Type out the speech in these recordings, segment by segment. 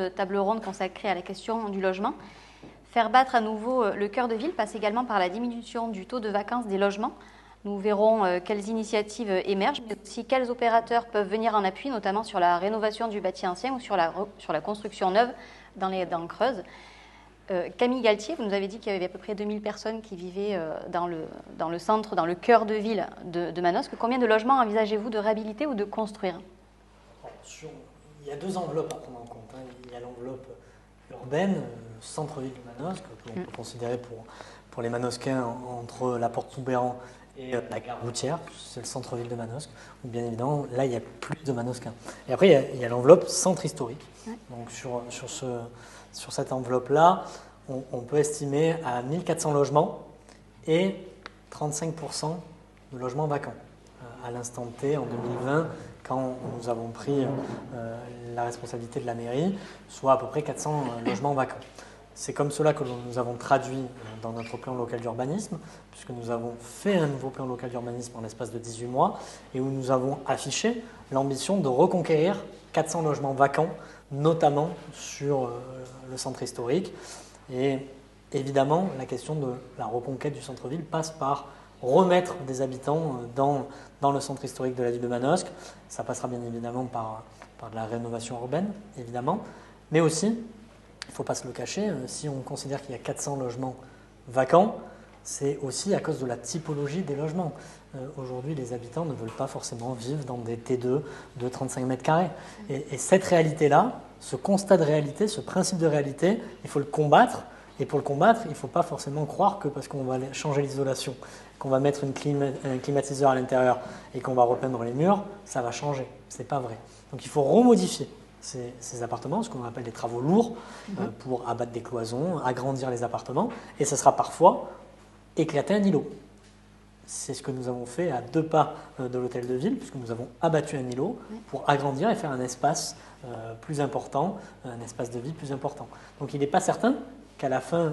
de table ronde consacrée à la question du logement. Faire battre à nouveau le cœur de ville passe également par la diminution du taux de vacance des logements. Nous verrons quelles initiatives émergent, mais aussi quels opérateurs peuvent venir en appui, notamment sur la rénovation du bâti ancien ou sur la construction neuve dans les dents creuses. Camille Galtier, vous nous avez dit qu'il y avait à peu près 2000 personnes qui vivaient dans le centre, dans le cœur de ville de Manosque. Combien de logements envisagez-vous de réhabiliter ou de construire? Il y a deux enveloppes à prendre en compte. Il y a l'enveloppe urbaine, le centre-ville de Manosque, que l'on peut considérer pour les Manosquins entre la porte Toubéran et la gare routière, c'est le centre-ville de Manosque, où bien évidemment, là, il y a plus de Manosquins. Et après, il y a l'enveloppe centre historique. Donc sur cette enveloppe-là, on peut estimer à 1400 logements et 35% de logements vacants. À l'instant T, en 2020, quand nous avons pris la responsabilité de la mairie, soit à peu près 400 logements vacants. C'est comme cela que nous avons traduit dans notre plan local d'urbanisme, puisque nous avons fait un nouveau plan local d'urbanisme en l'espace de 18 mois, et où nous avons affiché l'ambition de reconquérir 400 logements vacants, notamment sur le centre historique. Et évidemment, la question de la reconquête du centre-ville passe par remettre des habitants dans le centre historique de la ville de Manosque. Ça passera bien évidemment par de la rénovation urbaine, évidemment, mais aussi, il ne faut pas se le cacher, si on considère qu'il y a 400 logements vacants, c'est aussi à cause de la typologie des logements. Aujourd'hui, les habitants ne veulent pas forcément vivre dans des T2 de 35 mètres carrés. Et cette réalité-là, ce constat de réalité, ce principe de réalité, il faut le combattre. Et pour le combattre, il ne faut pas forcément croire que parce qu'on va changer l'isolation, qu'on va mettre un climatiseur à l'intérieur et qu'on va repeindre les murs, ça va changer. Ce n'est pas vrai. Donc il faut remodifier ces appartements, ce qu'on appelle des travaux lourds, pour abattre des cloisons, agrandir les appartements. Et ce sera parfois éclater un îlot. C'est ce que nous avons fait à 2 pas de l'hôtel de ville, puisque nous avons abattu un îlot pour agrandir et faire un espace plus important, un espace de vie plus important. Donc il n'est pas certain qu'à la fin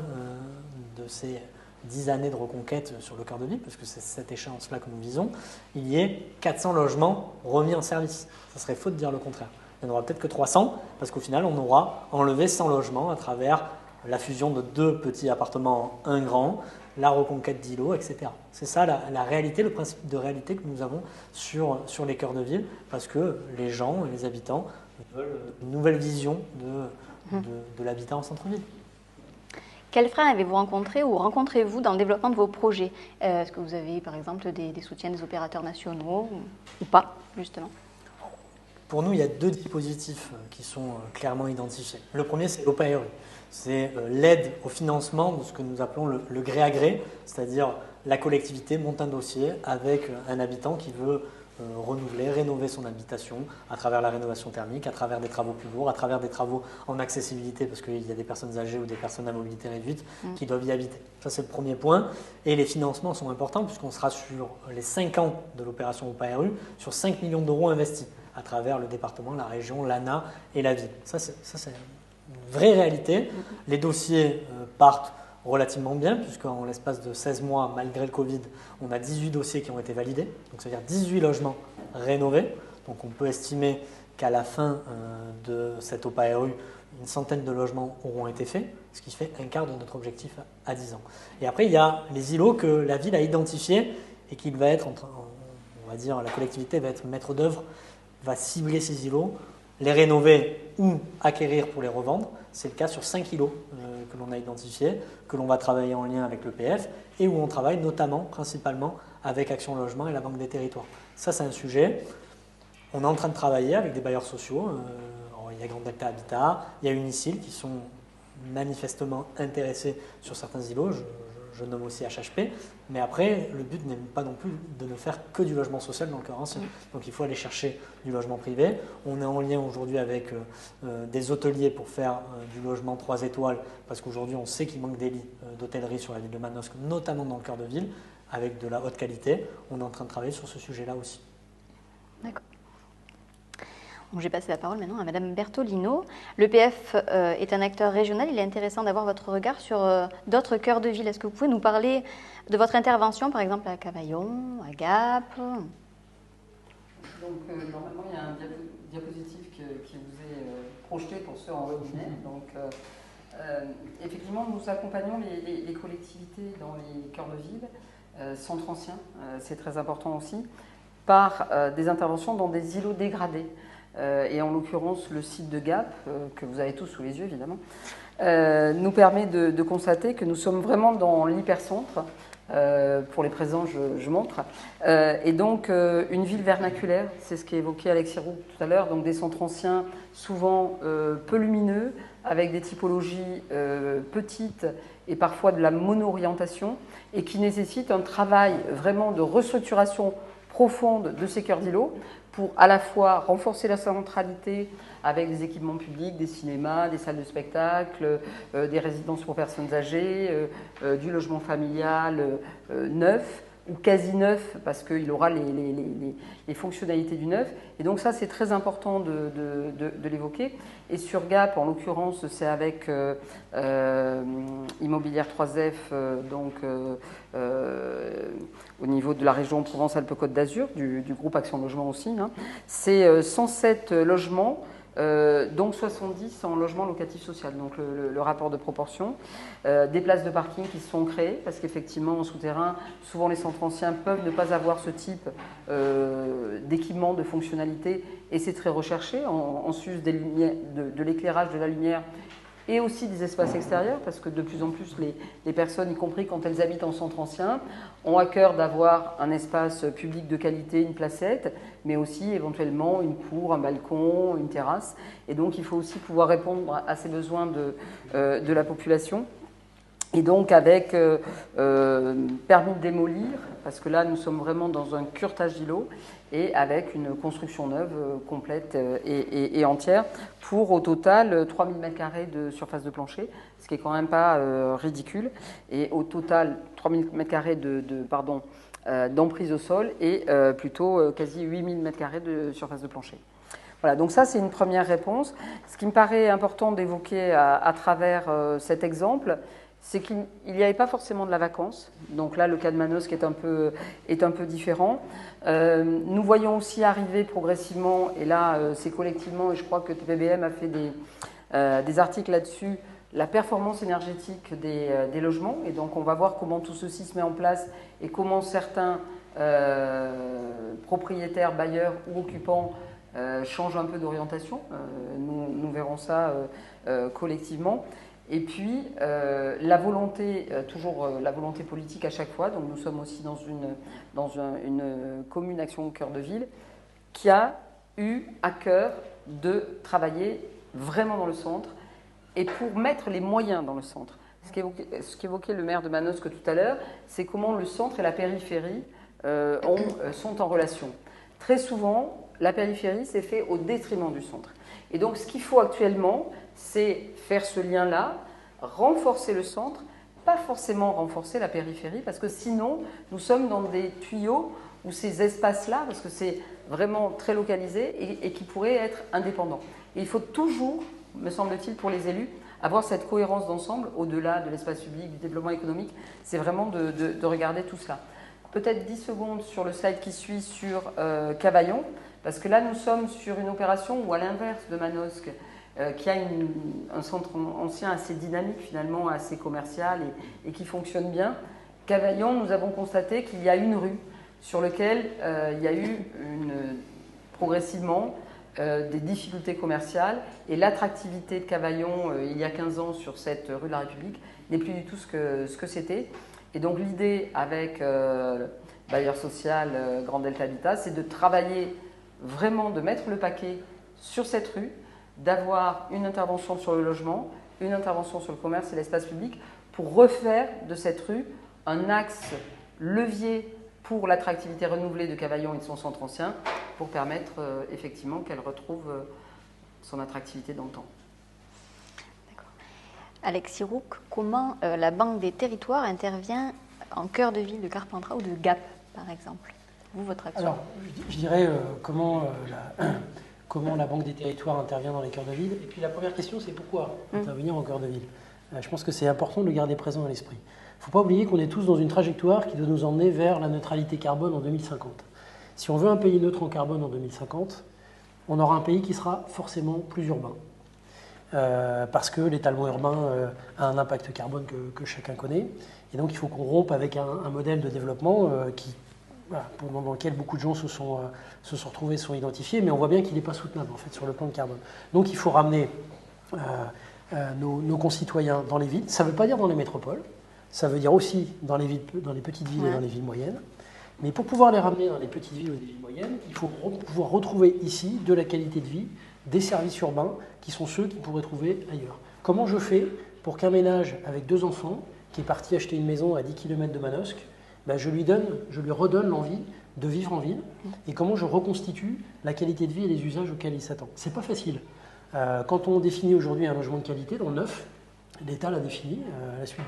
de ces 10 années de reconquête sur le cœur de ville, parce que c'est cette échéance-là que nous visons, il y ait 400 logements remis en service. Ça serait faux de dire le contraire. Il n'y en aura peut-être que 300, parce qu'au final, on aura enlevé 100 logements à travers la fusion de 2 petits appartements en un grand, la reconquête d'îlots, etc. C'est ça la réalité, le principe de réalité que nous avons sur les cœurs de ville, parce que les gens, les habitants veulent une nouvelle vision de l'habitat en centre-ville. Quels freins avez-vous rencontrés ou rencontrez-vous dans le développement de vos projets? Est-ce que vous avez par exemple des soutiens des opérateurs nationaux ou pas, justement? Pour nous, il y a 2 dispositifs qui sont clairement identifiés. Le premier, c'est l'OPARU. C'est l'aide au financement de ce que nous appelons le gré à gré, c'est-à-dire la collectivité monte un dossier avec un habitant qui veut renouveler, rénover son habitation à travers la rénovation thermique, à travers des travaux plus lourds, à travers des travaux en accessibilité, parce qu'il y a des personnes âgées ou des personnes à mobilité réduite qui doivent y habiter. Ça, c'est le premier point. Et les financements sont importants, puisqu'on sera sur les 5 ans de l'opération OPARU, sur 5 millions d'euros investis à travers le département, la région, l'ANA et la ville. Ça, c'est une vraie réalité. Les dossiers partent relativement bien, puisqu'en l'espace de 16 mois, malgré le Covid, on a 18 dossiers qui ont été validés, donc c'est-à-dire 18 logements rénovés. Donc on peut estimer qu'à la fin de cette OPARU, une centaine de logements auront été faits, ce qui fait un quart de notre objectif à 10 ans. Et après, il y a les îlots que la ville a identifiés et qu'il va être, on va dire, la collectivité va être maître d'œuvre, va cibler ces îlots, les rénover ou acquérir pour les revendre. C'est le cas sur 5 îlots que l'on a identifiés, que l'on va travailler en lien avec l'EPF et où on travaille notamment, principalement, avec Action Logement et la Banque des Territoires. Ça, c'est un sujet. On est en train de travailler avec des bailleurs sociaux. Il y a Grand Delta Habitat, il y a Unicil qui sont manifestement intéressés sur certains îlots. Je nomme aussi HHP, mais après, le but n'est pas non plus de ne faire que du logement social dans le cœur ancien. Donc il faut aller chercher du logement privé. On est en lien aujourd'hui avec des hôteliers pour faire du logement 3 étoiles, parce qu'aujourd'hui on sait qu'il manque des lits d'hôtellerie sur la ville de Manosque, notamment dans le cœur de ville, avec de la haute qualité. On est en train de travailler sur ce sujet-là aussi. D'accord. Bon, je vais passer la parole maintenant à Madame Bertolino. L'EPF est un acteur régional. Il est intéressant d'avoir votre regard sur d'autres cœurs de ville. Est-ce que vous pouvez nous parler de votre intervention, par exemple à Cavaillon, à Gap? Donc, normalement, il y a un diapositive qui vous est projeté pour ceux en webinaire. Donc, effectivement, nous accompagnons les collectivités dans les cœurs de ville, centres anciens, c'est très important aussi, par des interventions dans des îlots dégradés. Et en l'occurrence, le site de Gap, que vous avez tous sous les yeux évidemment, nous permet de constater que nous sommes vraiment dans l'hypercentre. Pour les présents, je montre. Et donc, une ville vernaculaire, c'est ce qu'a évoqué Alexis Roux tout à l'heure, donc des centres anciens souvent peu lumineux, avec des typologies petites et parfois de la mono-orientation, et qui nécessitent un travail vraiment de restructuration profonde de ces cœurs d'îlots pour à la fois renforcer la centralité avec des équipements publics, des cinémas, des salles de spectacle, des résidences pour personnes âgées, du logement familial neuf ou quasi neuf parce qu'il aura les fonctionnalités du neuf. Et donc ça, c'est très important de l'évoquer. Et sur Gap, en l'occurrence, c'est avec Immobilière 3F, au niveau de la région Provence-Alpes-Côte d'Azur, du groupe Action Logement aussi. Hein. C'est 107 logements, donc 70 en logement locatif social, donc le rapport de proportion. Des places de parking qui se sont créées, parce qu'effectivement, en souterrain, souvent les centres anciens peuvent ne pas avoir ce type d'équipement, de fonctionnalité, et c'est très recherché, en sus de l'éclairage de la lumière, et aussi des espaces extérieurs, parce que de plus en plus, les personnes, y compris quand elles habitent en centre ancien, ont à cœur d'avoir un espace public de qualité, une placette, mais aussi éventuellement une cour, un balcon, une terrasse. Et donc, il faut aussi pouvoir répondre à ces besoins de la population. Et donc, avec permis de démolir, parce que là, nous sommes vraiment dans un curetage d'îlots, et avec une construction neuve complète et entière pour au total 3000 m² de surface de plancher, ce qui est quand même pas ridicule, et au total 3000 m² d'emprise au sol et plutôt quasi 8000 m² de surface de plancher. Voilà, donc ça c'est une première réponse. Ce qui me paraît important d'évoquer à travers cet exemple, c'est qu'il n'y avait pas forcément de la vacance. Donc là, le cas de Manosque est un peu différent. Nous voyons aussi arriver progressivement, et là, c'est collectivement, et je crois que TPBM a fait des articles là-dessus, la performance énergétique des logements. Et donc, on va voir comment tout ceci se met en place et comment certains propriétaires, bailleurs ou occupants changent un peu d'orientation. Nous verrons ça collectivement. Et puis, la volonté, toujours la volonté politique à chaque fois, donc nous sommes aussi dans une commune action au cœur de ville, qui a eu à cœur de travailler vraiment dans le centre et pour mettre les moyens dans le centre. Ce qu'évoquait le maire de Manosque tout à l'heure, c'est comment le centre et la périphérie sont en relation. Très souvent, la périphérie s'est fait au détriment du centre. Et donc, ce qu'il faut actuellement, c'est faire ce lien-là, renforcer le centre, pas forcément renforcer la périphérie, parce que sinon, nous sommes dans des tuyaux où ces espaces-là, parce que c'est vraiment très localisé et qui pourraient être indépendants. Et il faut toujours, me semble-t-il, pour les élus, avoir cette cohérence d'ensemble au-delà de l'espace public, du développement économique. C'est vraiment de regarder tout cela. Peut-être 10 secondes sur le slide qui suit sur Cavaillon, parce que là, nous sommes sur une opération où, à l'inverse de Manosque, qui a un centre ancien assez dynamique, finalement, assez commercial et qui fonctionne bien, Cavaillon, nous avons constaté qu'il y a une rue sur laquelle il y a eu progressivement des difficultés commerciales, et l'attractivité de Cavaillon, il y a 15 ans, sur cette rue de la République, n'est plus du tout ce que c'était. Et donc l'idée avec bailleur social Grand Delta Habitat, c'est de travailler vraiment, de mettre le paquet sur cette rue, d'avoir une intervention sur le logement, une intervention sur le commerce et l'espace public, pour refaire de cette rue un axe levier pour l'attractivité renouvelée de Cavaillon et de son centre ancien, pour permettre effectivement qu'elle retrouve son attractivité dans le temps. D'accord. Alexis Roux, comment la Banque des Territoires intervient en cœur de ville de Carpentras ou de Gap, par exemple? Vous, votre action? Alors, je dirais comment la Banque des Territoires intervient dans les cœurs de ville. Et puis la première question, c'est pourquoi intervenir en cœur de ville? Je pense que c'est important de le garder présent à l'esprit. Il ne faut pas oublier qu'on est tous dans une trajectoire qui doit nous emmener vers la neutralité carbone en 2050. Si on veut un pays neutre en carbone en 2050, on aura un pays qui sera forcément plus urbain. parce que l'étalement urbain a un impact carbone que chacun connaît. Et donc il faut qu'on rompe avec un modèle de développement dans lequel beaucoup de gens se sont retrouvés, sont identifiés, mais on voit bien qu'il n'est pas soutenable en fait sur le plan de carbone. Donc il faut ramener nos concitoyens dans les villes. Ça ne veut pas dire dans les métropoles, ça veut dire aussi dans les petites villes et dans les villes moyennes. Mais pour pouvoir les ramener dans les petites villes ou des villes moyennes, il faut pouvoir retrouver ici de la qualité de vie, des services urbains qui sont ceux qu'ils pourraient trouver ailleurs. Comment je fais pour qu'un ménage avec 2 enfants qui est parti acheter une maison à 10 km de Manosque, je lui redonne l'envie de vivre en ville, et comment je reconstitue la qualité de vie et les usages auxquels il s'attend. C'est pas facile. Quand on définit aujourd'hui un logement de qualité dans le neuf, l'État l'a défini à la suite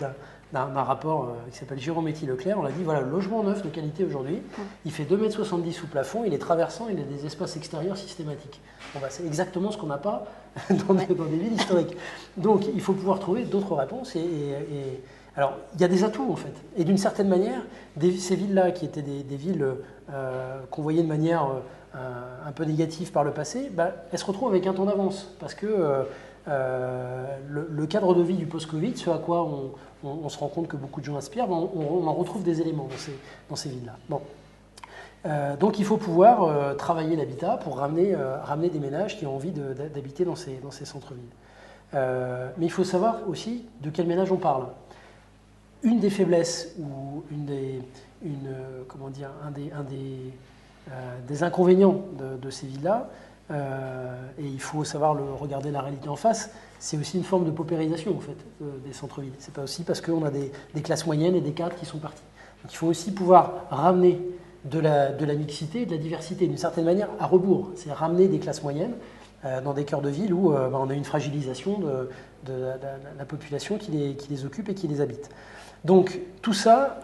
d'un rapport qui s'appelle Jérôme-Leclerc. On l'a dit, voilà, le logement neuf de qualité aujourd'hui, il fait 2,70 m sous plafond, il est traversant, il a des espaces extérieurs systématiques. C'est exactement ce qu'on n'a pas dans des villes historiques. Donc il faut pouvoir trouver d'autres réponses. Alors, il y a des atouts en fait. Et d'une certaine manière, ces villes-là, qui étaient des villes qu'on voyait de manière un peu négative par le passé, elles se retrouvent avec un temps d'avance. Parce que le cadre de vie du post-Covid, ce à quoi on se rend compte que beaucoup de gens aspirent, on en retrouve des éléments dans ces villes-là. Bon. Donc il faut pouvoir travailler l'habitat pour ramener des ménages qui ont envie d'habiter dans ces centres-villes. Mais il faut savoir aussi de quel ménage on parle. Une des faiblesses ou des inconvénients de ces villes-là, et il faut savoir regarder la réalité en face, c'est aussi une forme de paupérisation en fait, des centres-villes. C'est pas aussi parce qu'on a des classes moyennes et des cadres qui sont partis. Donc il faut aussi pouvoir ramener de la mixité et de la diversité, d'une certaine manière à rebours. C'est ramener des classes moyennes dans des cœurs de ville où on a une fragilisation de la population qui les occupe et qui les habite. Donc tout ça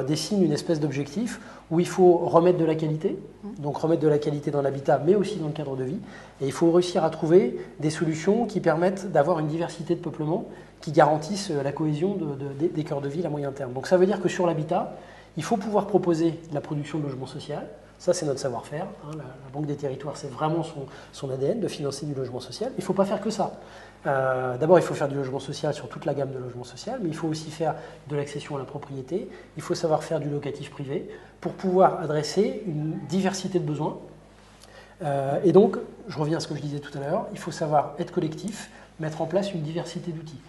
dessine une espèce d'objectif où il faut remettre de la qualité, donc remettre de la qualité dans l'habitat, mais aussi dans le cadre de vie. Et il faut réussir à trouver des solutions qui permettent d'avoir une diversité de peuplement qui garantissent la cohésion des cœurs de ville à moyen terme. Donc ça veut dire que sur l'habitat, il faut pouvoir proposer de la production de logement social. Ça, c'est notre savoir-faire. La Banque des Territoires, c'est vraiment son ADN de financer du logement social. Il ne faut pas faire que ça. D'abord, il faut faire du logement social sur toute la gamme de logement social, mais il faut aussi faire de l'accession à la propriété. Il faut savoir faire du locatif privé pour pouvoir adresser une diversité de besoins. Et donc, je reviens à ce que je disais tout à l'heure, il faut savoir être collectif, mettre en place une diversité d'outils.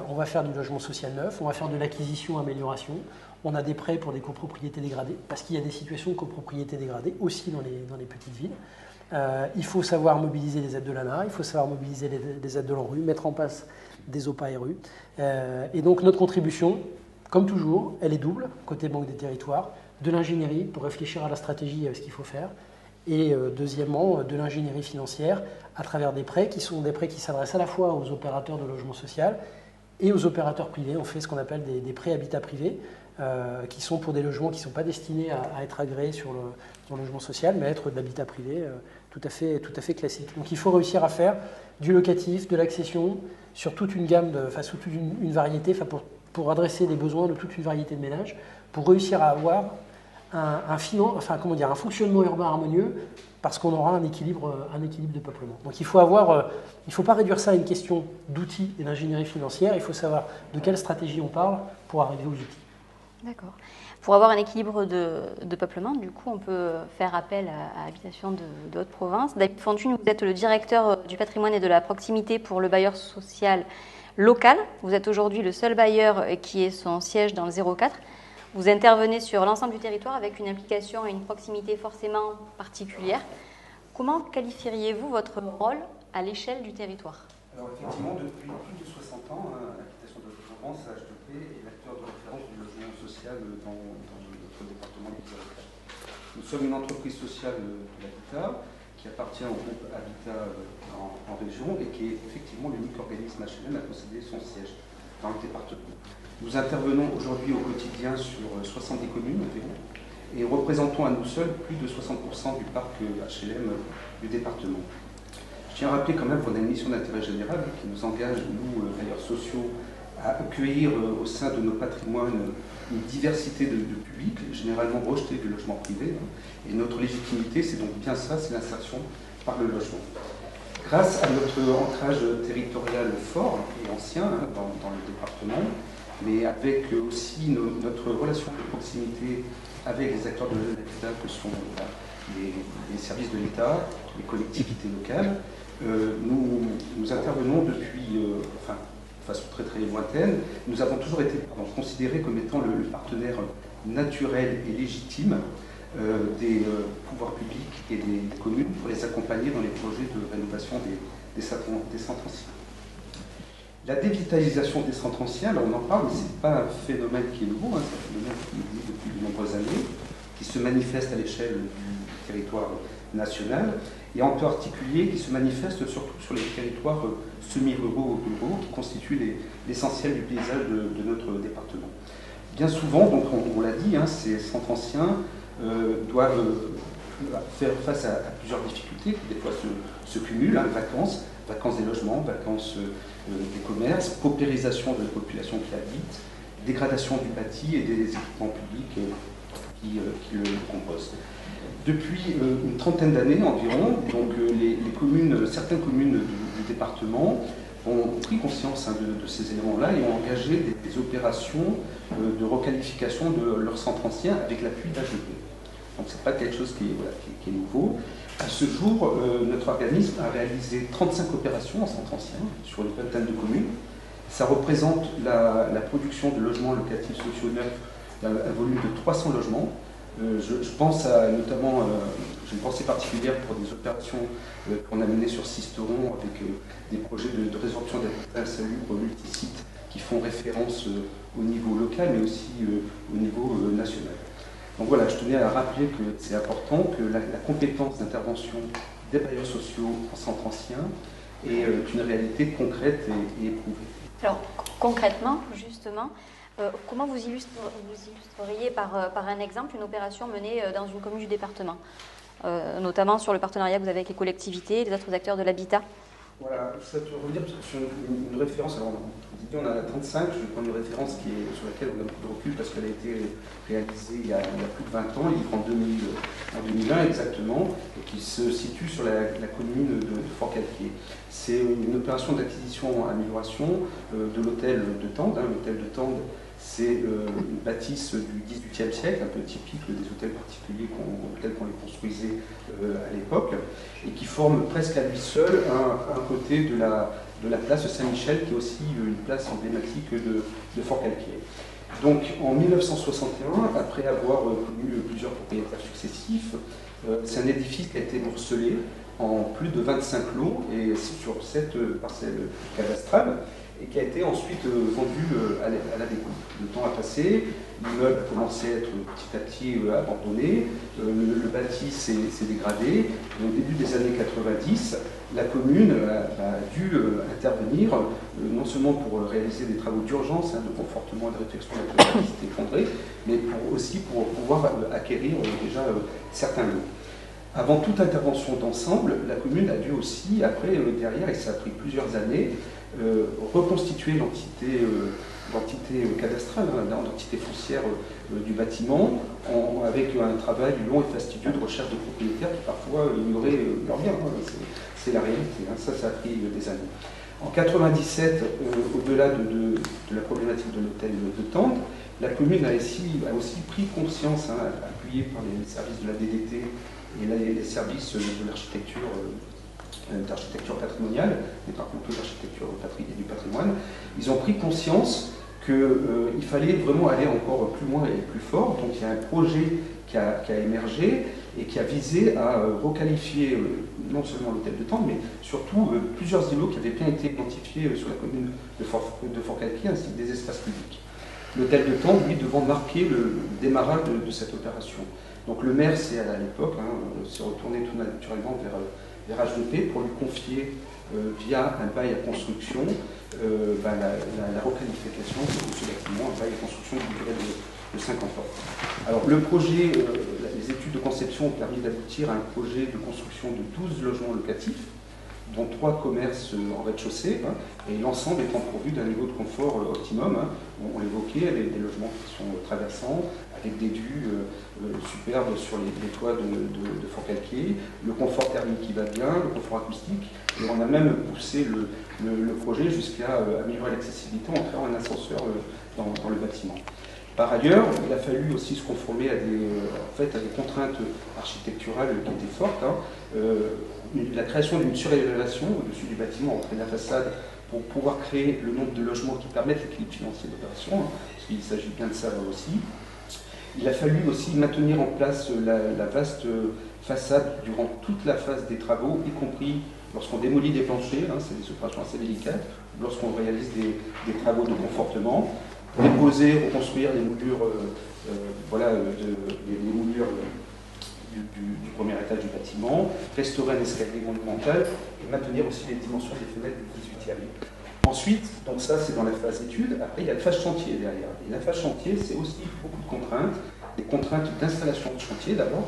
On va faire du logement social neuf, on va faire de l'acquisition-amélioration, on a des prêts pour des copropriétés dégradées, parce qu'il y a des situations de copropriété dégradées aussi dans les petites villes. Il faut savoir mobiliser les aides de l'ANA, il faut savoir mobiliser les aides de l'ANRU, mettre en place des OPA-RU. Et donc notre contribution, comme toujours, elle est double, côté Banque des Territoires, de l'ingénierie pour réfléchir à la stratégie et à ce qu'il faut faire, et deuxièmement, de l'ingénierie financière à travers des prêts qui sont des prêts qui s'adressent à la fois aux opérateurs de logement social et aux opérateurs privés. On fait ce qu'on appelle des prêts habitat privé, qui sont pour des logements qui ne sont pas destinés à être agréés sur le logement social, mais à être de l'habitat privé tout à fait classique. Donc il faut réussir à faire du locatif, de l'accession, sur toute une gamme, sur toute une variété, pour adresser les besoins de toute une variété de ménages, pour réussir à avoir un fonctionnement urbain harmonieux, parce qu'on aura un équilibre de peuplement. Donc il faut pas réduire ça à une question d'outils et d'ingénierie financière, il faut savoir de quelle stratégie on parle pour arriver aux outils. D'accord. Pour avoir un équilibre de peuplement, du coup, on peut faire appel à Habitation de Haute-Provence. David Fontune, vous êtes le directeur du patrimoine et de la proximité pour le bailleur social local. Vous êtes aujourd'hui le seul bailleur qui ait son siège dans le 04. Vous intervenez sur l'ensemble du territoire avec une implication et une proximité forcément particulière. Comment qualifieriez-vous votre rôle à l'échelle du territoire ? Alors effectivement, depuis plus de 60 ans, l'Habitation de Haute-Provence, HDP, est l'acteur de référence du logement social dans notre département du 04. Nous sommes une entreprise sociale de l'habitat qui appartient au groupe Habitat en région et qui est effectivement l'unique organisme HLM à posséder son siège dans le département. Nous intervenons aujourd'hui au quotidien sur 70 communes environ et représentons à nous seuls plus de 60% du parc HLM du département. Je tiens à rappeler quand même qu'on a une mission d'intérêt général qui nous engage, nous, bailleurs sociaux, à accueillir au sein de nos patrimoines une diversité de publics, généralement rejetés du logement privé. Et notre légitimité, c'est donc bien ça, c'est l'insertion par le logement. Grâce à notre ancrage territorial fort et ancien dans le département, mais avec aussi notre relation de proximité avec les acteurs de l'habitat que sont les services de l'État, les collectivités locales, nous intervenons depuis, de façon très très lointaine. Nous avons toujours été considérés comme étant le partenaire naturel et légitime des pouvoirs publics et des communes pour les accompagner dans les projets de rénovation des centres anciens. La dévitalisation des centres anciens, là on en parle, mais ce n'est pas un phénomène qui est nouveau, c'est un phénomène qui existe depuis de nombreuses années, qui se manifeste à l'échelle du territoire national, et en particulier qui se manifeste surtout sur les territoires semi-ruraux ou ruraux, qui constituent l'essentiel du paysage de notre département. Bien souvent, donc on l'a dit, ces centres anciens doivent faire face à plusieurs difficultés qui des fois se cumulent, vacances des logements, vacances des commerces, paupérisation de la population qui habite, dégradation du bâti et des équipements publics qui le composent. Depuis une trentaine d'années environ, donc, certaines communes du département ont pris conscience de ces éléments-là et ont engagé des opérations de requalification de leurs centres anciens avec l'appui d'AGP. Donc ce n'est pas quelque chose qui est nouveau. À ce jour, notre organisme a réalisé 35 opérations en centre ancien sur une vingtaine de communes. Ça représente la production de logements locatifs sociaux neufs, un volume de 300 logements. Je pense notamment, j'ai une pensée particulière pour des opérations qu'on a menées sur Sisteron avec des projets de résorption d'habitat insalubre multisites qui font référence au niveau local mais aussi au niveau national. Donc voilà, je tenais à rappeler que c'est important, que la compétence d'intervention des bailleurs sociaux en centre ancien est une réalité concrète et éprouvée. Alors concrètement, justement, comment vous illustreriez par un exemple une opération menée dans une commune du département, notamment sur le partenariat que vous avez avec les collectivités et les autres acteurs de l'habitat? Voilà, ça veut dire sur une référence, alors on a 35, je vais prendre une référence sur laquelle on a beaucoup de recul parce qu'elle a été réalisée il y a plus de 20 ans, en 2001 exactement, et qui se situe sur la commune de Fort-Calquier. C'est une opération d'acquisition-amélioration de l'hôtel de Tende. L'hôtel de Tende, c'est une bâtisse du XVIIIe siècle, un peu typique des hôtels particuliers tels qu'on les construisait à l'époque, et qui forme presque à lui seul un côté de la place Saint-Michel, qui est aussi une place emblématique de Fort-Calquier. Donc en 1961, après avoir connu plusieurs propriétaires successifs, c'est un édifice qui a été morcelé en plus de 25 lots et sur 7 parcelles cadastrales, et qui a été ensuite vendu à la découpe. Le temps a passé, l'immeuble a commencé à être petit à petit abandonné, le bâti s'est dégradé, et au début des années 90, la commune a dû intervenir, non seulement pour réaliser des travaux d'urgence, de confortement et de réfection de la toiture qui s'était effondrée, mais aussi pour pouvoir acquérir déjà certains lots. Avant toute intervention d'ensemble, la commune a dû aussi, après, derrière, et ça a pris plusieurs années, reconstituer l'entité cadastrale, l'entité foncière du bâtiment, avec un travail long et fastidieux de recherche de propriétaires qui parfois ignoraient leurs biens. C'est la réalité, ça a pris des années. En 1997, au-delà de la problématique de l'hôtel de Tende, la commune a aussi pris conscience, appuyée par les services de la DDT et les services de l'architecture patrimoniale, des départementaux d'architecture et du patrimoine, ils ont pris conscience qu'il fallait vraiment aller encore plus loin et plus fort. Donc il y a un projet qui a émergé et qui a visé à requalifier non seulement l'hôtel de Tende, mais surtout plusieurs îlots qui avaient bien été identifiés sur la commune de Fort-Calquier, ainsi que des espaces publics. L'hôtel de Tende, lui, devant marquer le démarrage de cette opération. Donc le maire, à l'époque, s'est retourné tout naturellement vers HDP pour lui confier, via un bail à construction, la requalification de ce bâtiment, un bail à construction d'une durée de 50 ans. Alors le projet, les études de conception ont permis d'aboutir à un projet de construction de 12 logements locatifs, dont 3 commerces en rez-de-chaussée, hein, et l'ensemble étant pourvu d'un niveau de confort optimum. Hein. On l'évoquait, avec des logements qui sont traversants, avec des vues superbes sur les toits de fort calqué, le confort thermique qui va bien, le confort acoustique, et on a même poussé le projet jusqu'à améliorer l'accessibilité en créant un ascenseur dans le bâtiment. Par ailleurs, il a fallu aussi se conformer à des contraintes architecturales qui étaient fortes. Hein. La création d'une surélévation au-dessus du bâtiment, entrée de la façade, pour pouvoir créer le nombre de logements qui permettent l'équilibre financier de l'opération, hein, parce qu'il s'agit bien de ça aussi. Il a fallu aussi maintenir en place la vaste façade durant toute la phase des travaux, y compris lorsqu'on démolit des planchers, hein, c'est des opérations assez délicates, lorsqu'on réalise des travaux de confortement, déposer, reconstruire les moulures, les moulures du premier étage du bâtiment, restaurer un escalier monumental et maintenir aussi les dimensions des fenêtres du 18e. Ensuite, donc ça c'est dans la phase étude, après il y a la phase chantier derrière. Et la phase chantier, c'est aussi beaucoup de contraintes, des contraintes d'installation de chantier d'abord.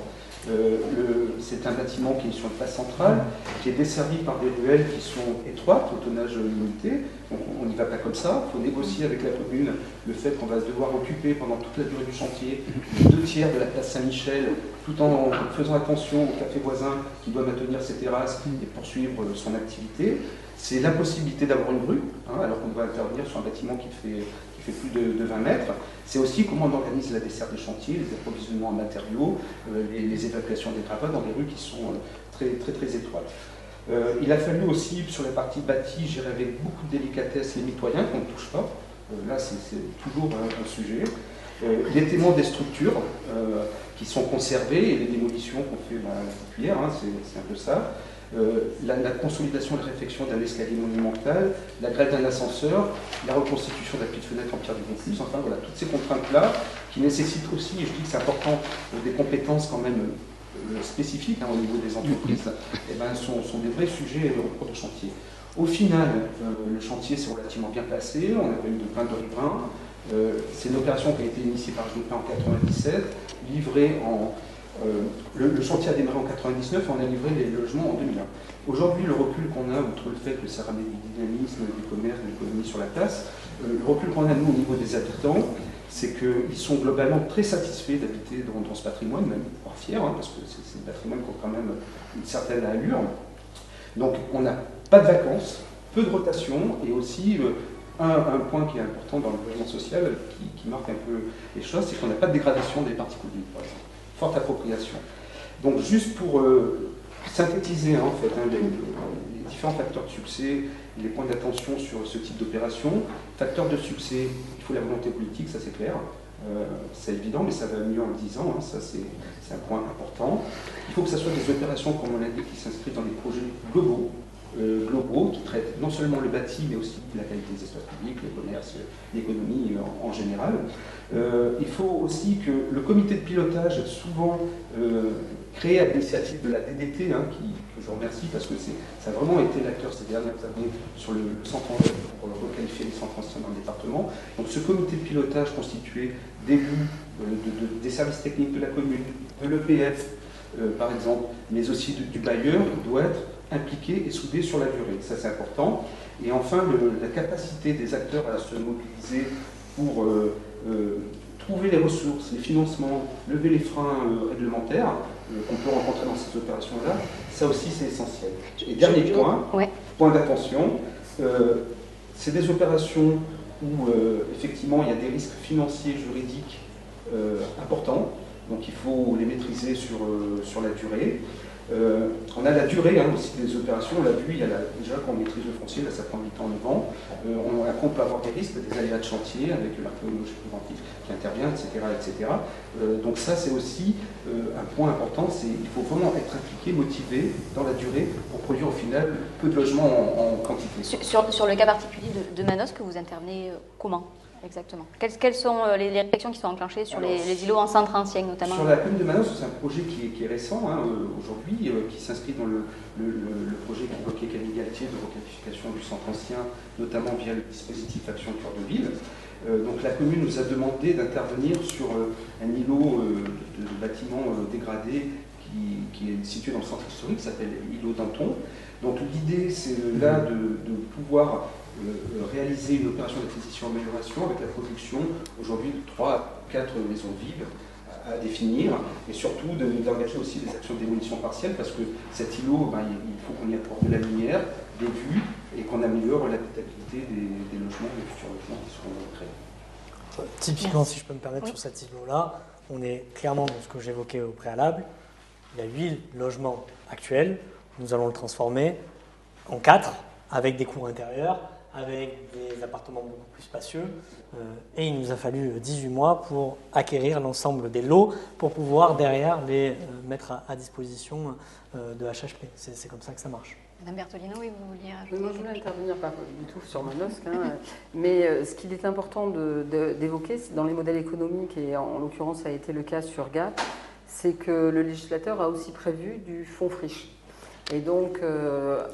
C'est un bâtiment qui est sur une place centrale, qui est desservi par des ruelles qui sont étroites, au tonnage limité. Donc on n'y va pas comme ça. Il faut négocier avec la commune le fait qu'on va devoir occuper pendant toute la durée du chantier les 2/3 de la place Saint-Michel, tout en faisant attention au café voisin qui doit maintenir ses terrasses et poursuivre son activité. C'est l'impossibilité d'avoir une rue, hein, alors qu'on doit intervenir sur un bâtiment qui fait plus de 20 mètres. C'est aussi comment on organise la desserte des chantiers, les approvisionnements en matériaux, les évacuations des travaux dans des rues qui sont très étroites. Il a fallu aussi, sur la partie bâtie, gérer avec beaucoup de délicatesse les mitoyens qu'on ne touche pas. Là, c'est toujours un sujet. Les témoins des structures qui sont conservées et les démolitions qu'on fait à la cuillère, hein, c'est un peu ça. La consolidation et la réfection d'un escalier monumental, la grève d'un ascenseur, la reconstitution de la petite fenêtre en pierre du Vaucluse, enfin voilà, toutes ces contraintes-là qui nécessitent aussi, et je dis que c'est important, des compétences quand même spécifiques hein, au niveau des entreprises, et ben, sont des vrais sujets au cours de chantier. Au final, le chantier s'est relativement bien passé, on a pas eu de plainte de riverains. C'est une opération qui a été initiée par Joupin en 97, livrée en... le chantier a démarré en 99 et on a livré les logements en 2001. Aujourd'hui, le recul qu'on a, outre le fait que ça ramène du dynamisme, du commerce, de l'économie sur la place, le recul qu'on a, nous, au niveau des habitants, c'est qu'ils sont globalement très satisfaits d'habiter dans ce patrimoine, même voire fiers, hein, parce que c'est un patrimoine qui a quand même une certaine allure. Donc, on n'a pas de vacances, peu de rotation et aussi... Un point qui est important dans le logement social, qui marque un peu les choses, c'est qu'on n'a pas de dégradation des particuliers, par exemple. Forte appropriation. Donc juste pour synthétiser hein, en fait, hein, les différents facteurs de succès et les points d'attention sur ce type d'opération. Facteur de succès, il faut la volonté politique, ça c'est clair. C'est évident, mais ça va mieux en le disant, hein, ça c'est un point important. Il faut que ce soit des opérations, comme on l'a dit, qui s'inscrivent dans des projets globaux, qui traitent non seulement le bâti, mais aussi la qualité des espaces publics, le commerce, l'économie en général. Il faut aussi que le comité de pilotage, souvent créé à l'initiative de la DDT, hein, que je remercie parce que ça a vraiment été l'acteur ces dernières années sur le centre pour requalifier les centres anciens dans le département. Donc ce comité de pilotage constitué d'élus, des services techniques de la commune, de l'EPF par exemple, mais aussi du bailleur, doit être impliqués et soudés sur la durée. Ça, c'est important. Et enfin, la capacité des acteurs à se mobiliser pour trouver les ressources, les financements, lever les freins réglementaires qu'on peut rencontrer dans ces opérations-là, ça aussi, c'est essentiel. Et dernier point d'attention, c'est des opérations où, effectivement, il y a des risques financiers, juridiques importants. Donc, il faut les maîtriser sur la durée. On a la durée hein, aussi des opérations, on l'a vu, il y a déjà quand on maîtrise le foncier, là ça prend 8 ans, 9 ans. On peut avoir des risques, des aléas de chantier avec l'archéologie préventive qui intervient, etc. Donc ça c'est aussi un point important, il faut vraiment être impliqué, motivé dans la durée pour produire au final peu de logements en quantité. Sur le cas particulier de Manosque, que vous intervenez comment exactement? Quelles sont les réflexions qui sont enclenchées sur les îlots en centre ancien notamment? Sur la commune de Manosque, c'est un projet qui est récent hein, aujourd'hui, qui s'inscrit dans le projet qu'évoquait Camille Galtier de requalification du centre ancien, notamment via le dispositif Action Cœur de Ville. Donc la commune nous a demandé d'intervenir sur un îlot de bâtiments dégradés qui est situé dans le centre historique, qui s'appelle Îlot Danton. Donc l'idée, c'est là de pouvoir réaliser une opération d'acquisition-amélioration avec la production aujourd'hui de 3 à 4 maisons vives à définir, et surtout d'engager aussi des actions de démolition partielle, parce que cet îlot, il faut qu'on y apporte de la lumière, des vues, et qu'on améliore l'habitabilité des logements, des futurs logements qui seront créés. Typiquement, si je peux me permettre, sur cet îlot-là, on est clairement dans ce que j'évoquais au préalable. Il y a 8 logements actuels, nous allons le transformer en 4, avec des cours intérieurs, avec des appartements beaucoup plus spacieux, et il nous a fallu 18 mois pour acquérir l'ensemble des lots pour pouvoir derrière les mettre à disposition de HHP. C'est comme ça que ça marche. Madame Bertolino, oui, vous vouliez rajouter? Moi, je voulais intervenir pas du tout sur Manosque, mais ce qu'il est important d'évoquer, c'est dans les modèles économiques, et en l'occurrence ça a été le cas sur Gap, c'est que le législateur a aussi prévu du fonds friche. Et donc,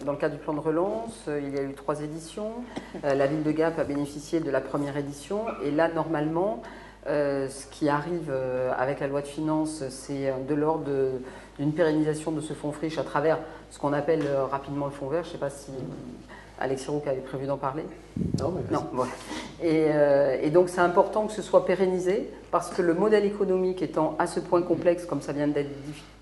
dans le cadre du plan de relance, il y a eu 3 éditions. La ville de Gap a bénéficié de la première édition. Et là, normalement, ce qui arrive avec la loi de finances, c'est de l'ordre d'une pérennisation de ce fonds friche à travers ce qu'on appelle rapidement le fonds vert. Je ne sais pas si Alexis Roux avait prévu d'en parler. Non, mais non, voilà. Et donc, c'est important que ce soit pérennisé, parce que le modèle économique étant à ce point complexe, comme ça vient d'être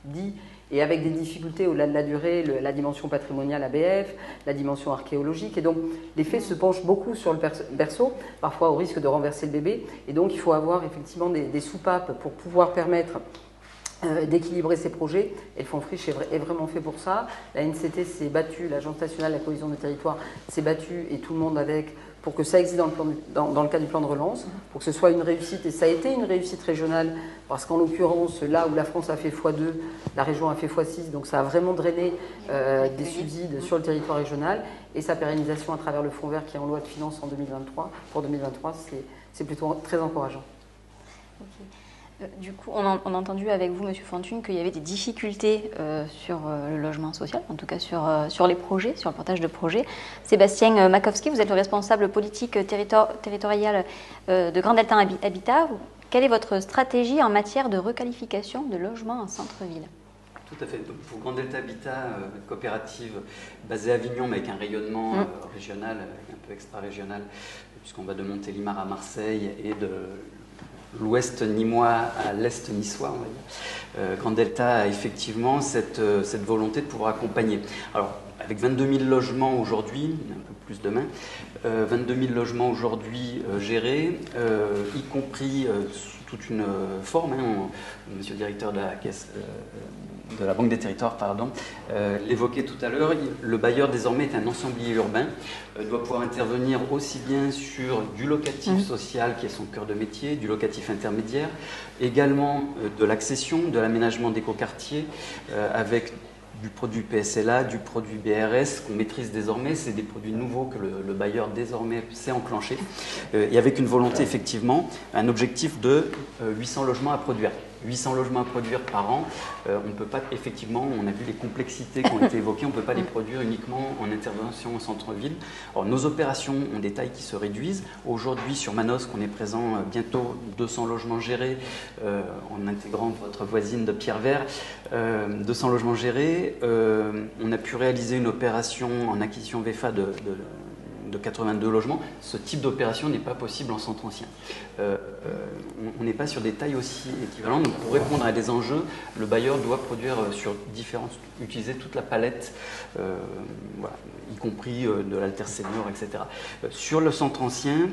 dit, et avec des difficultés au-delà de la durée, la dimension patrimoniale ABF, la dimension archéologique. Et donc, les faits se penchent beaucoup sur le berceau, parfois au risque de renverser le bébé. Et donc, il faut avoir effectivement des soupapes pour pouvoir permettre d'équilibrer ces projets. Et le fonds friche est vraiment fait pour ça. La NCT s'est battue, l'Agence nationale de la cohésion des territoires s'est battue, et tout le monde avec, pour que ça existe dans le cadre du plan de relance, pour que ce soit une réussite. Et ça a été une réussite régionale, parce qu'en l'occurrence, là où la France a fait x2, la région a fait x6, donc ça a vraiment drainé des subsides sur le territoire régional. Et sa pérennisation à travers le fonds vert qui est en loi de finances en 2023, pour 2023, c'est plutôt très encourageant. Okay. Du coup, on a entendu avec vous, Monsieur Fortuny, qu'il y avait des difficultés sur le logement social, en tout cas sur les projets, sur le portage de projets. Sébastien Makowski, vous êtes le responsable politique territorial de Grand Delta Habitat. Quelle est votre stratégie en matière de requalification de logements en centre-ville? Tout à fait. Donc, pour Grand Delta Habitat, coopérative basée à Avignon, mais avec un rayonnement régional, un peu extra-régional, puisqu'on va de Montélimar à Marseille et de l'ouest nîmois à l'est niçois, on va dire. Grand Delta a effectivement cette volonté de pouvoir accompagner. Alors, avec 22 000 logements aujourd'hui, un peu plus demain, 22 000 logements aujourd'hui gérés, y compris sous toute une forme. Monsieur le directeur de la caisse de la Banque des Territoires, l'évoquait tout à l'heure, le bailleur désormais est un ensemblier urbain, doit pouvoir intervenir aussi bien sur du locatif social qui est son cœur de métier, du locatif intermédiaire, également de l'accession, de l'aménagement d'écoquartiers avec du produit PSLA, du produit BRS qu'on maîtrise désormais, c'est des produits nouveaux que le bailleur désormais sait enclencher, et avec une volonté effectivement, un objectif de 800 logements à produire. 800 logements à produire par an, on ne peut pas, effectivement, on a vu les complexités qui ont été évoquées, on ne peut pas les produire uniquement en intervention au centre-ville. Alors, nos opérations ont des tailles qui se réduisent. Aujourd'hui, sur Manosque, on est présent bientôt 200 logements gérés, en intégrant votre voisine de Pierrevert, 200 logements gérés. On a pu réaliser une opération en acquisition VFA de 82 logements. Ce type d'opération n'est pas possible en centre ancien. On n'est pas sur des tailles aussi équivalentes. Donc, pour répondre à des enjeux, le bailleur doit produire utiliser toute la palette, voilà, y compris de l'alter senior, etc. Sur le centre ancien,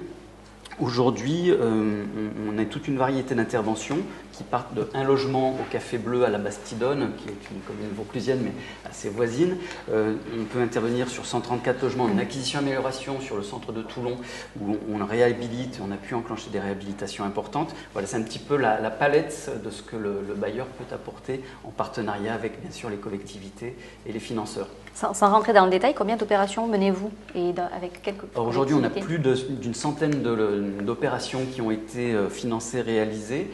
aujourd'hui, on a toute une variété d'interventions qui partent de un logement au Café Bleu à la Bastidonne, qui est une commune vauclusienne mais assez voisine. On peut intervenir sur 134 logements, une acquisition-amélioration sur le centre de Toulon, où on réhabilite, on a pu enclencher des réhabilitations importantes. Voilà, c'est un petit peu la palette de ce que le bailleur peut apporter en partenariat avec, bien sûr, les collectivités et les financeurs. Sans rentrer dans le détail, combien d'opérations menez-vous et avec quelques Aujourd'hui, on a plus d'une centaine d'opérations qui ont été financées, réalisées,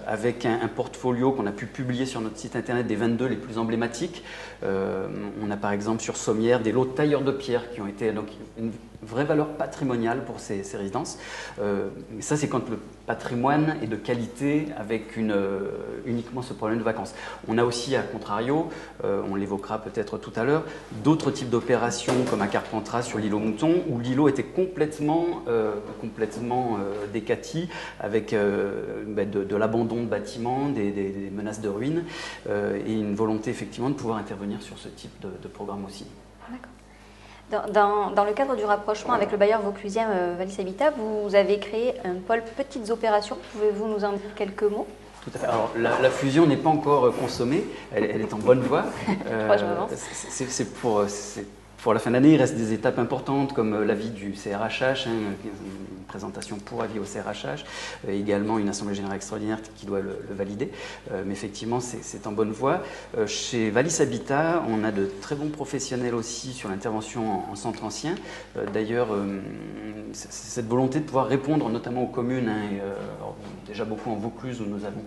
avec un portfolio qu'on a pu publier sur notre site internet des 22 les plus emblématiques. On a par exemple sur Sommières des lots de tailleurs de pierre qui ont été donc vraie valeur patrimoniale pour ces résidences. Ça, c'est quand le patrimoine est de qualité avec uniquement ce problème de vacances. On a aussi, à contrario, on l'évoquera peut-être tout à l'heure, d'autres types d'opérations comme à Carpentras sur l'îlot Mouton, où l'îlot était complètement décati avec de l'abandon de bâtiments, des menaces de ruines et une volonté effectivement de pouvoir intervenir sur ce type de programme aussi. Dans le cadre du rapprochement avec le bailleur vauclusien Wallis Habitat, vous avez créé un pôle petites opérations. Pouvez-vous nous en dire quelques mots? Tout à fait. Alors, la fusion n'est pas encore consommée, elle est en bonne voie. C'est pour la fin de l'année, il reste des étapes importantes comme l'avis du CRHH, une présentation pour avis au CRHH, également une assemblée générale extraordinaire qui doit le valider. Mais effectivement, c'est en bonne voie. Chez Wallis Habitat, on a de très bons professionnels aussi sur l'intervention en centre ancien. D'ailleurs, cette volonté de pouvoir répondre notamment aux communes, déjà beaucoup en Vaucluse où nous avons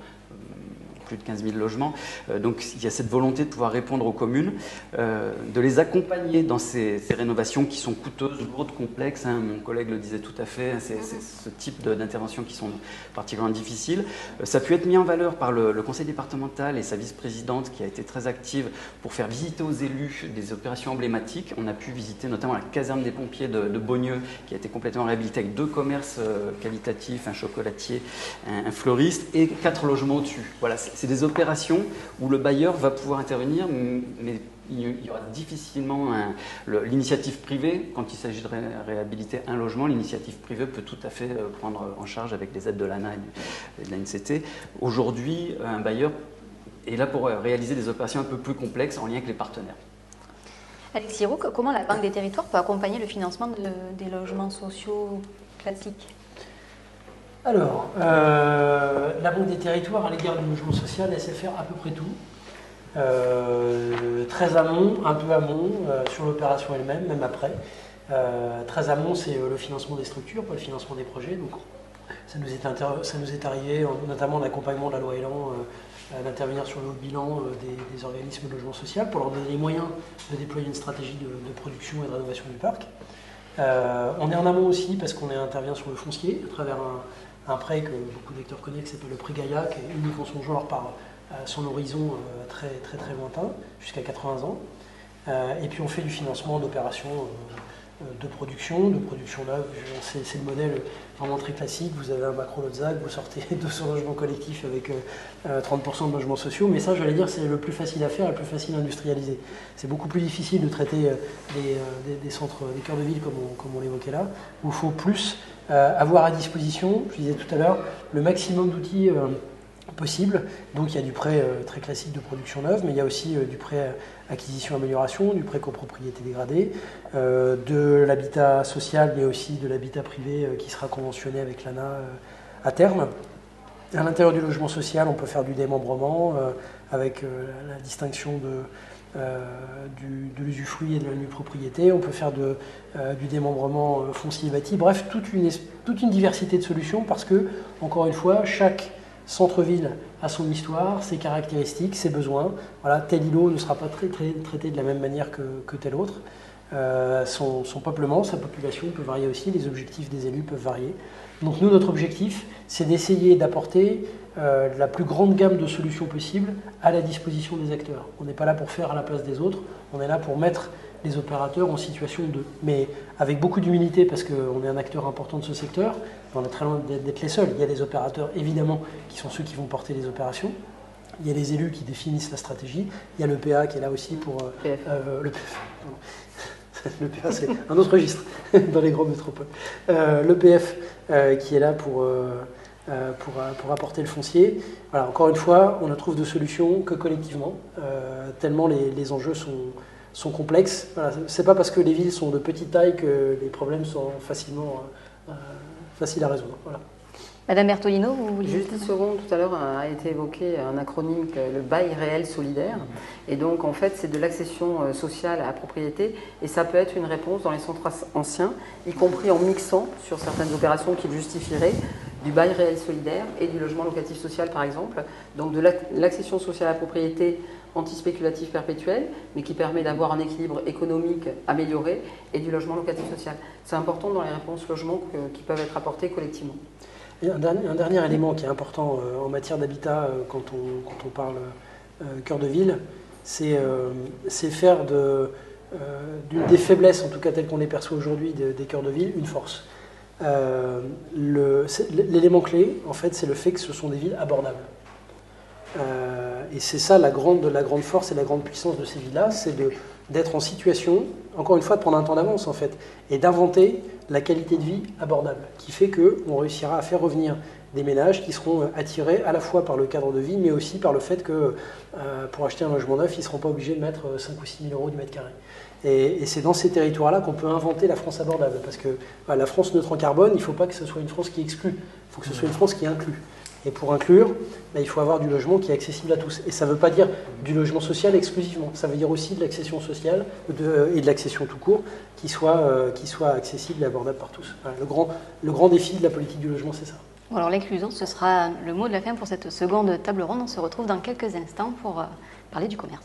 plus de 15 000 logements. Donc il y a cette volonté de pouvoir répondre aux communes, de les accompagner dans ces rénovations qui sont coûteuses, lourdes, complexes. Mon collègue le disait tout à fait, c'est ce type d'interventions qui sont particulièrement difficiles. Ça a pu être mis en valeur par le conseil départemental et sa vice-présidente qui a été très active pour faire visiter aux élus des opérations emblématiques. On a pu visiter notamment la caserne des pompiers de Beaugneux qui a été complètement réhabilitée avec 2 commerces qualitatifs, un chocolatier, un fleuriste et 4 logements au-dessus. Voilà, c'est des opérations où le bailleur va pouvoir intervenir, mais il y aura difficilement l'initiative privée. Quand il s'agit de réhabiliter un logement, l'initiative privée peut tout à fait prendre en charge avec les aides de l'ANA et de l'ANCT. Aujourd'hui, un bailleur est là pour réaliser des opérations un peu plus complexes en lien avec les partenaires. Alexis Roux, comment la Banque des Territoires peut accompagner le financement des logements sociaux classiques? Alors, la Banque des Territoires, à l'égard du logement social, elle sait faire à peu près tout. Très amont, un peu amont, sur l'opération elle-même, même après. Très amont, c'est le financement des structures, pas le financement des projets. Donc, ça nous est arrivé, notamment en accompagnement de la loi Elan, d'intervenir sur le haut bilan des organismes de logement social pour leur donner les moyens de déployer une stratégie de production et de rénovation du parc. On est en amont aussi parce qu'on intervient sur le foncier à travers un prêt que beaucoup d'acteurs connaissent qui s'appelle le prêt Gaïa, qui est unique en son genre par son horizon très lointain, jusqu'à 80 ans. Et puis on fait du financement d'opérations de production neuve. C'est le modèle vraiment très classique. Vous avez un macro-Lotzac, vous sortez 200 logements collectifs avec 30% de logements sociaux. Mais ça, j'allais dire, c'est le plus facile à faire, le plus facile à industrialiser. C'est beaucoup plus difficile de traiter des centres, des cœurs de ville comme on l'évoquait là, où il faut plus avoir à disposition, je disais tout à l'heure, le maximum d'outils possible. Donc il y a du prêt très classique de production neuve, mais il y a aussi du prêt acquisition-amélioration, du prêt copropriété dégradée, de l'habitat social, mais aussi de l'habitat privé qui sera conventionné avec l'ANA à terme. À l'intérieur du logement social, on peut faire du démembrement avec la distinction de l'usufruit et de la nue propriété. On peut faire du démembrement foncier bâti. Bref, toute une diversité de solutions parce que, encore une fois, chaque centre-ville a son histoire, ses caractéristiques, ses besoins. Voilà, tel îlot ne sera pas traité de la même manière que tel autre. Son peuplement, sa population peut varier aussi, les objectifs des élus peuvent varier. Donc nous, notre objectif, c'est d'essayer d'apporter la plus grande gamme de solutions possibles à la disposition des acteurs. On n'est pas là pour faire à la place des autres, on est là pour mettre les opérateurs en situation de... Mais avec beaucoup d'humilité, parce qu'on est un acteur important de ce secteur, on est très loin d'être les seuls. Il y a des opérateurs, évidemment, qui sont ceux qui vont porter les opérations. Il y a les élus qui définissent la stratégie. Il y a le PA qui est là aussi pour... le PA, c'est un autre registre dans les grandes métropoles. Le PF qui est là pour apporter le foncier. Voilà, encore une fois, on ne trouve de solution que collectivement, tellement les enjeux sont complexes. Voilà, c'est pas parce que les villes sont de petite taille que les problèmes sont faciles à résoudre. Voilà. Madame Bertolino, vous vouliez... Juste une seconde, tout à l'heure a été évoqué un acronyme, le bail réel solidaire. Et donc, en fait, c'est de l'accession sociale à la propriété. Et ça peut être une réponse dans les centres anciens, y compris en mixant sur certaines opérations qui justifieraient du bail réel solidaire et du logement locatif social, par exemple. Donc, de l'accession sociale à la propriété anti-spéculatif perpétuel, mais qui permet d'avoir un équilibre économique amélioré et du logement locatif social. C'est important dans les réponses logement qui peuvent être apportées collectivement. Et un dernier élément qui est important en matière d'habitat quand on parle cœur de ville, c'est faire des faiblesses, en tout cas telles qu'on les perçoit aujourd'hui des cœurs de ville, une force. L'élément clé, en fait, c'est le fait que ce sont des villes abordables. Et c'est ça la grande force et la grande puissance de ces villes-là, c'est d'être en situation, encore une fois, de prendre un temps d'avance, en fait, et d'inventer la qualité de vie abordable, qui fait qu'on réussira à faire revenir des ménages qui seront attirés à la fois par le cadre de vie, mais aussi par le fait que pour acheter un logement neuf, ils ne seront pas obligés de mettre 5 ou 6 000 euros du mètre carré. Et c'est dans ces territoires-là qu'on peut inventer la France abordable, parce que la France neutre en carbone, il ne faut pas que ce soit une France qui exclut, il faut que ce soit une France qui inclut. Et pour inclure, il faut avoir du logement qui est accessible à tous. Et ça ne veut pas dire du logement social exclusivement, ça veut dire aussi de l'accession sociale et de l'accession tout court qui soit accessible et abordable par tous. Voilà, le grand défi de la politique du logement, c'est ça. Bon, alors l'inclusion, ce sera le mot de la fin pour cette seconde table ronde. On se retrouve dans quelques instants pour parler du commerce.